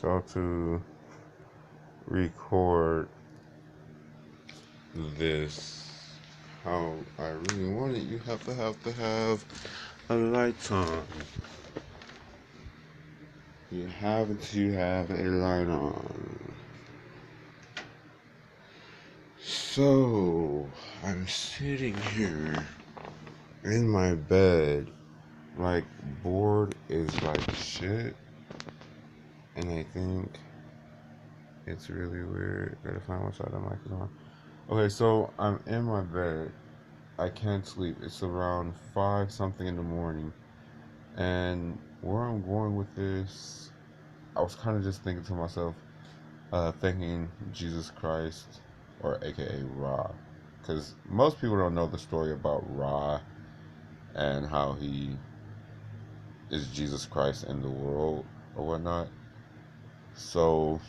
So to record this how I really want it, you have to have a light on. You have to have a light on. So I'm sitting here in my bed, like bored is like shit, and I think it's really weird. Gotta find what side the mic is on. Okay, so I'm in my bed. I can't sleep. It's around 5 something in the morning. And where I'm going with this, I was kind of just thinking to myself, thanking Jesus Christ, or aka Ra. Because most people don't know the story about Ra and how he is Jesus Christ in the world or whatnot. So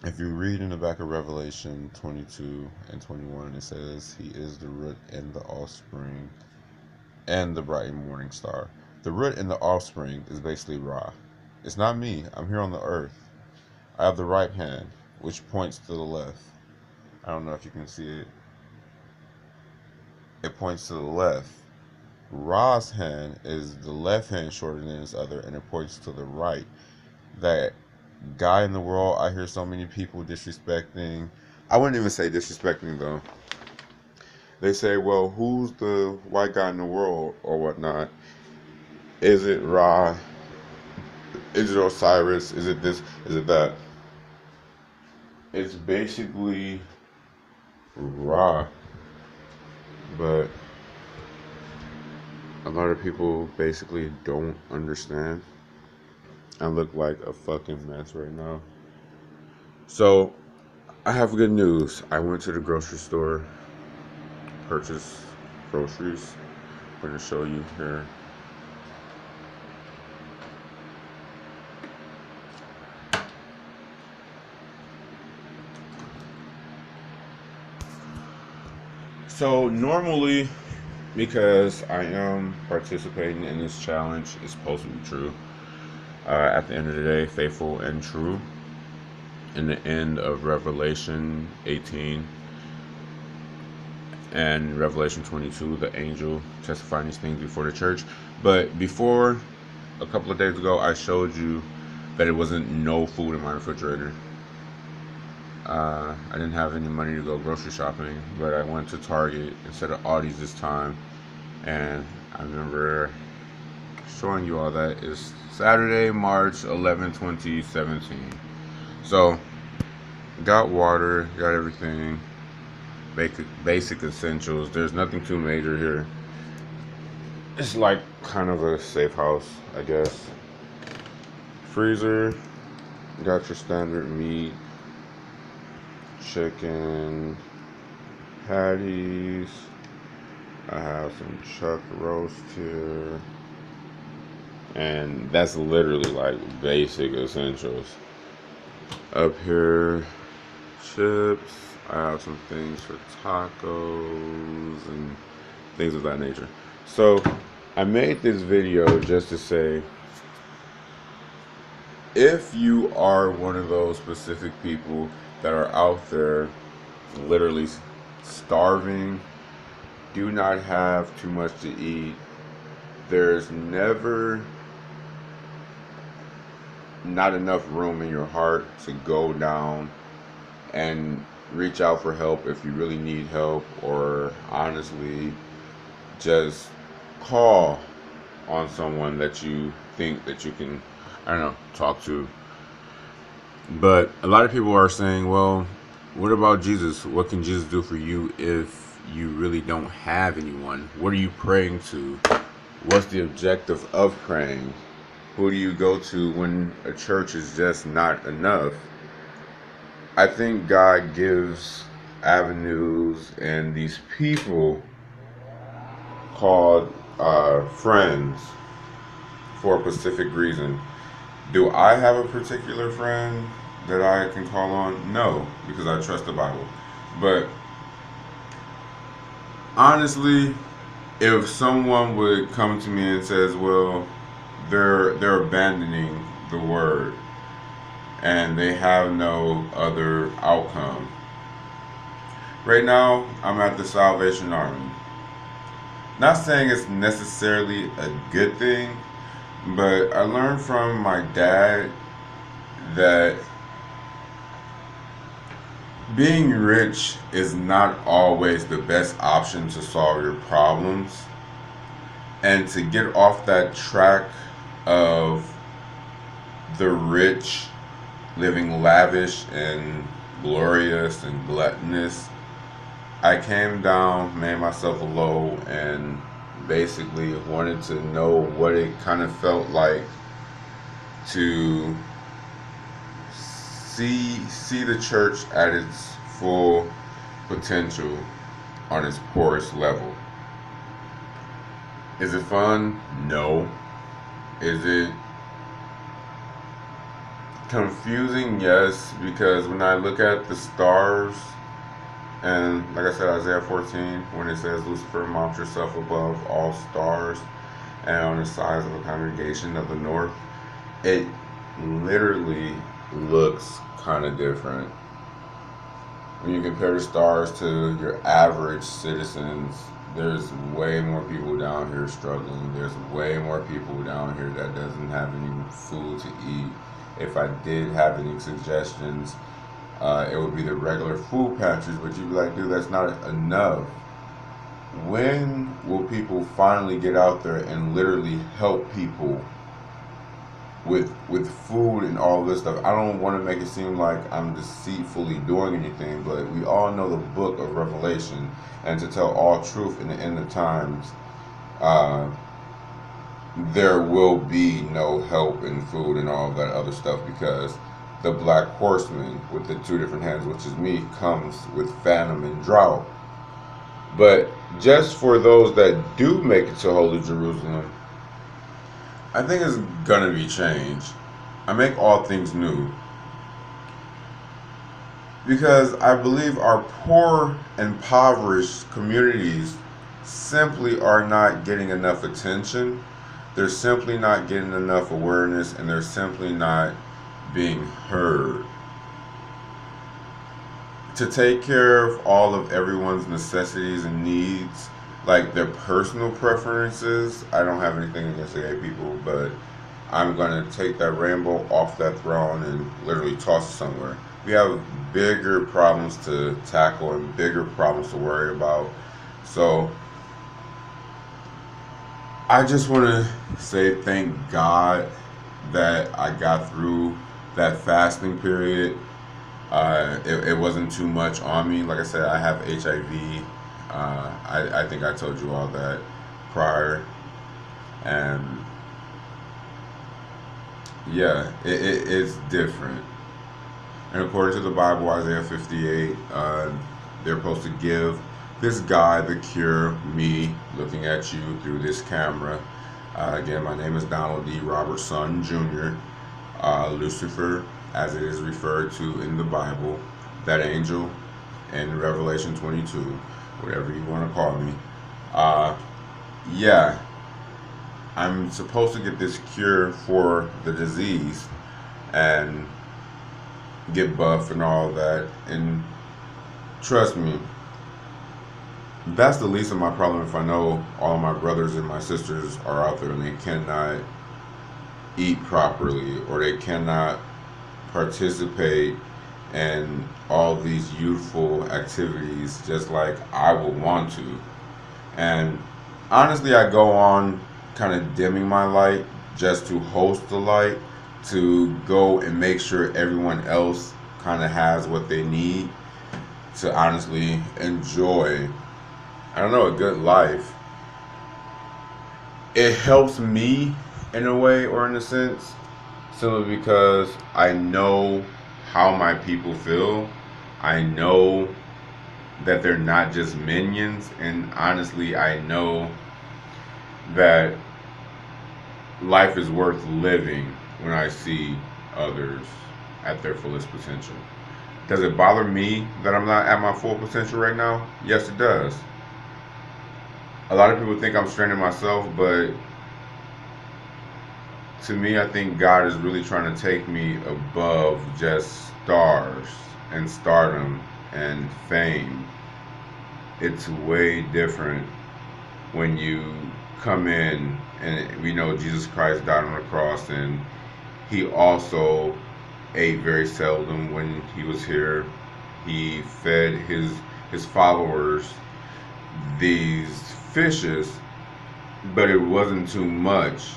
if you read in the back of Revelation 22 and 21, it says he is the root and the offspring and the bright morning star. The root and the offspring is basically Ra. It's not me. I'm here on the earth. I have the right hand, which points to the left. I don't know if you can see it. It points to the left. Ra's hand is the left hand shorter than his other, and it points to the right. That guy in the world, I hear so many people disrespecting. I wouldn't even say disrespecting though. They say, well, who's the white guy in the world or whatnot? Is it Ra? Is it Osiris? Is it this? Is it that? It's basically Ra. But a lot of people basically don't understand. I look like a fucking mess right now. So, I have good news. I went to the grocery store, purchased groceries. I'm going to show you here. So, normally, because I am participating in this challenge, it's supposed to be true. At the end of the day, faithful and true. In the end of Revelation 18 and Revelation 22, the angel testifying these things before the church. But before, a couple of days ago, I showed you that it wasn't no food in my refrigerator. I didn't have any money to go grocery shopping, but I went to Target instead of Aldi's this time. And I remember showing you all that. It's Saturday, March 11, 2017. So, got water, got everything, basic essentials. There's nothing too major here. It's like kind of a safe house, I guess. Freezer, got your standard meat, chicken, patties. I have some chuck roast here. And that's literally like basic essentials. Up here, chips. I have some things for tacos and things of that nature. So I made this video just to say, if you are one of those specific people that are out there literally starving, do not have too much to eat, there's never not enough room in your heart to go down and reach out for help if you really need help, or honestly just call on someone that you think that you can, I don't know, talk to. But a lot of people are saying, well, what about Jesus? What can Jesus do for you if you really don't have anyone? What are you praying to? What's the objective of praying? Who do you go to when a church is just not enough? I think God gives avenues and these people called friends for a specific reason. Do I have a particular friend that I can call on? No, because I trust the Bible. But honestly, if someone would come to me and says, well, they're abandoning the word, and they have no other outcome. Right now, I'm at the Salvation Army. Not saying it's necessarily a good thing, but I learned from my dad that being rich is not always the best option to solve your problems. And to get off that track of the rich living lavish and glorious and gluttonous, I came down, made myself a low, and basically wanted to know what it kind of felt like to see the church at its full potential on its poorest level. Is it fun? No. Is it confusing? Yes, because when I look at the stars, and like I said, Isaiah 14, when it says, Lucifer, mount yourself above all stars, and on the sides of a congregation of the north, it literally looks kind of different. When you compare the stars to your average citizens, there's way more people down here struggling. There's way more people down here that doesn't have any food to eat. If I did have any suggestions, it would be the regular food pantries, but you'd be like, dude, that's not enough. When will people finally get out there and literally help people with food and all this stuff? I don't want to make it seem like I'm deceitfully doing anything, but we all know the book of Revelation, and to tell all truth in the end of times, uh, there will be no help in food and all that other stuff, because the black horseman with the two different hands, which is me, comes with famine and drought. But just for those that do make it to Holy Jerusalem, I think it's gonna be changed. I make all things new because I believe our poor, impoverished communities simply are not getting enough attention. They're simply not getting enough awareness, and they're simply not being heard. To take care of all of everyone's necessities and needs, like their personal preferences, I don't have anything against the gay people, but I'm going to take that rainbow off that throne and literally toss it somewhere. We have bigger problems to tackle and bigger problems to worry about. So I just want to say thank God that I got through that fasting period. It wasn't too much on me. Like I said, I have HIV. I think I told you all that prior. And yeah, it's different. And according to the Bible, Isaiah 58, they're supposed to give this guy the cure, me, looking at you through this camera. Again, my name is Donald D. Robertson Jr., Lucifer, as it is referred to in the Bible, that angel in Revelation 22, whatever you want to call me. Uh, yeah, I'm supposed to get this cure for the disease and get buff and all that. And trust me, that's the least of my problem if I know all my brothers and my sisters are out there and they cannot eat properly, or they cannot participate in all these youthful activities just like I would want to. And honestly, I go on kind of dimming my light just to host the light, to go and make sure everyone else kind of has what they need to honestly enjoy, I don't know, a good life. It helps me in a way or in a sense, simply because I know how my people feel. I know that they're not just minions, and honestly, I know that life is worth living when I see others at their fullest potential. Does it bother me that I'm not at my full potential right now? Yes, it does. A lot of people think I'm straining myself, but to me, I think God is really trying to take me above just stars and stardom and fame. It's way different when you come in, and we know Jesus Christ died on the cross, and he also ate very seldom when he was here. He fed his followers these fishes, but it wasn't too much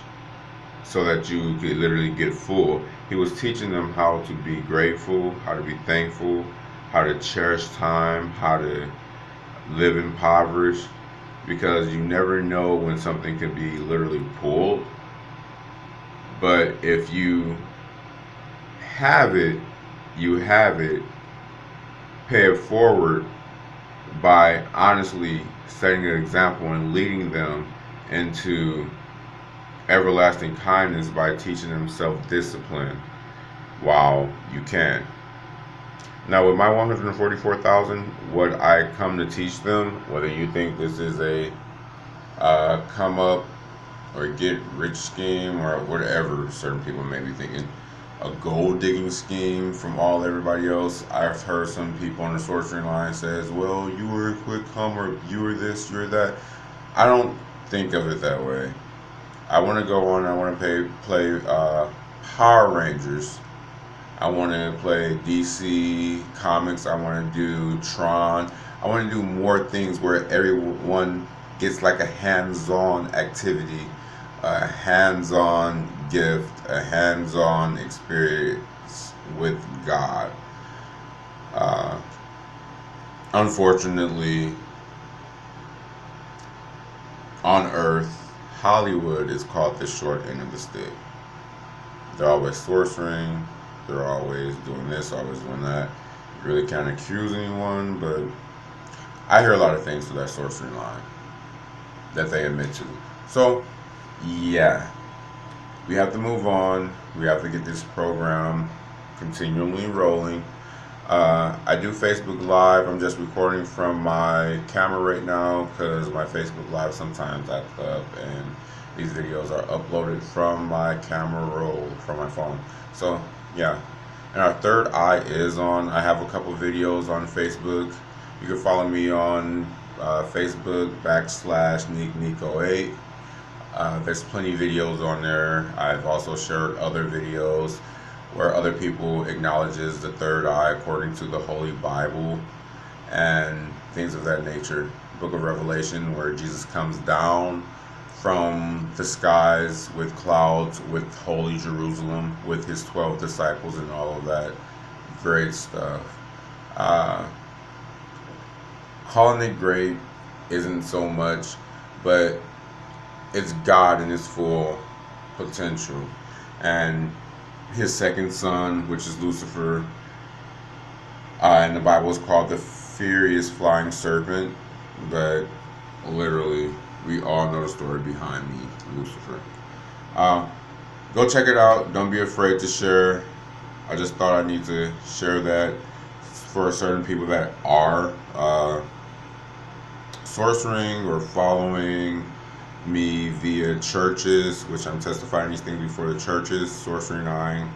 so that you could literally get full. He was teaching them how to be grateful, how to be thankful, how to cherish time, how to live impoverished, because you never know when something can be literally pulled. But if you have it, you have it. Pay it forward by honestly setting an example and leading them into everlasting kindness by teaching them self-discipline while you can. Now, with my 144,000, what I come to teach them, whether you think this is a come up or get rich scheme or whatever certain people may be thinking, a gold digging scheme from all everybody else. I've heard some people on the sorcery line says, well, you were a quick come, or you were this, you're that. I don't think of it that way. I want to go on, I want to play Power Rangers. I want to play DC Comics. I want to do Tron. I want to do more things where everyone gets like a hands-on activity, a hands-on gift, a hands-on experience with God. Uh, Unfortunately, on Earth, Hollywood is caught the short end of the stick. They're always sorcering. They're always doing this, always doing that. You really can't accuse anyone, but I hear a lot of things through that sorcery line that they admit to. So, yeah, we have to move on. We have to get this program continually rolling. I do Facebook Live. I'm just recording from my camera right now because my Facebook Live sometimes acts up, and these videos are uploaded from my camera roll from my phone. So, yeah. And our third eye is on. I have a couple videos on Facebook. You can follow me on Facebook /NeekNeek08. There's plenty of videos on there. I've also shared other videos where other people acknowledges the third eye according to the Holy Bible and things of that nature. Book of Revelation, where Jesus comes down from the skies with clouds, with holy Jerusalem, with his 12 disciples and all of that great stuff. Calling it great isn't so much, but it's God in his full potential. And his second son, which is Lucifer, in the Bible is called the furious flying serpent, but literally, we all know the story behind me, Lucifer. Go check it out. Don't be afraid to share. I just thought I need to share that for certain people that are sorcering or following me via churches, which I'm testifying these things before the churches. Sorcery 9,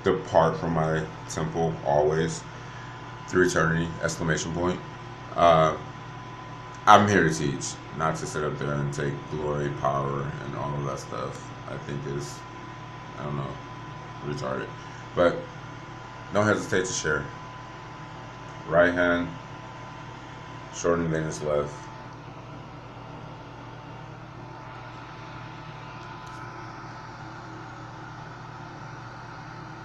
depart from my temple always, through eternity, exclamation point. I'm here to teach, not to sit up there and take glory, power, and all of that stuff. I think is, I don't know, retarded. But don't hesitate to share. Right hand shorter than his left.